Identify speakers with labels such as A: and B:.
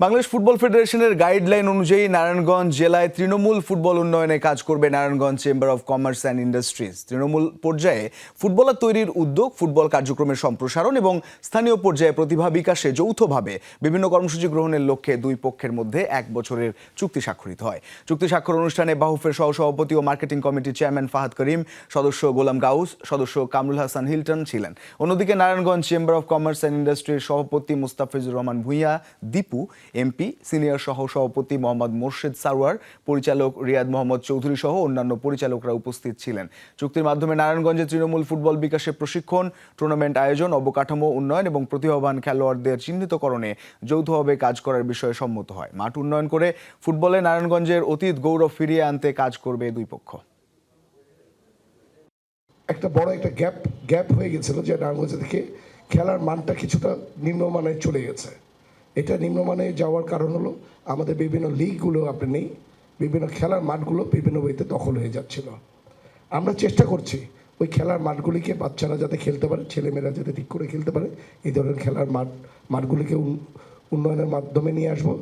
A: Bangladesh football ফেডারেশনের guideline অনুযায়ী নারায়ণগঞ্জ জেলায় তৃণমূল ফুটবল উন্নয়নে কাজ করবে Narayanganj chamber of commerce and industries. Trinamool পর্যায়ে ফুটবলার তৈরির উদ্যোগ, ফুটবল কার্যক্রমের সম্প্রসারণ এবং স্থানীয় পর্যায়ে প্রতিভা বিকাশে যৌথভাবে বিভিন্ন কর্মসূচি গ্রহণের লক্ষ্যে দুই পক্ষের মধ্যে 1 বছরের চুক্তি স্বাক্ষরিত হয়। চুক্তি স্বাক্ষর অনুষ্ঠানে বাহুফের সহসভাপতি ও মার্কেটিং কমিটির চেয়ারম্যান ফাহাদ করিম, সদস্য গোলাম গাউস, সদস্য কামরুল হাসান হিলটন ছিলেন। অন্যদিকে Narayanganj chamber of commerce and ইন্ডাস্ট্রির সভাপতি মুস্তাফিজুর রহমান ভূঁইয়া দীপু, এমপি, সিনিয়র সহ সভাপতি মোহাম্মদ মোর্শেদ সারোয়ার, পরিচালক রিয়াদ মোহাম্মদ চৌধুরী সহ অন্যান্য পরিচালকরা উপস্থিত ছিলেন। চুক্তির মাধ্যমে নারায়ণগঞ্জে তৃণমূল ফুটবল বিকাশে প্রশিক্ষণ, টুর্নামেন্ট আয়োজন, অবকাঠামো উন্নয়ন এবং প্রতিভাবান খেলোয়াড়দের চিহ্নিতকরণে যৌথভাবে কাজ করার বিষয়ে সম্মত হয়। মাঠ উন্নয়ন করে ফুটবলে নারায়ণগঞ্জের অতীত গৌরব ফিরিয়ে আনতে কাজ করবে দুই পক্ষ।
B: একটা বড় একটা গ্যাপ হয়ে গেছিল, যে নারায়ণগঞ্জ থেকে খেলার মানটা কিছুটা নিম্নমানে চলে গেছে। এটা নিম্নমানে যাওয়ার কারণ হলো আমাদের বিভিন্ন লিগগুলো আপনি নেই, বিভিন্ন খেলার মাঠগুলো বিভিন্ন ওয়েতে দখল হয়ে যাচ্ছিল। আমরা চেষ্টা করছি ওই খেলার মাঠগুলিকে বাচ্চারা যাতে খেলতে পারে, ছেলেমেয়েরা যাতে ঠিক করে খেলতে পারে, এই ধরনের খেলার মাঠগুলিকে উন্নয়নের মাধ্যমে নিয়ে আসবো।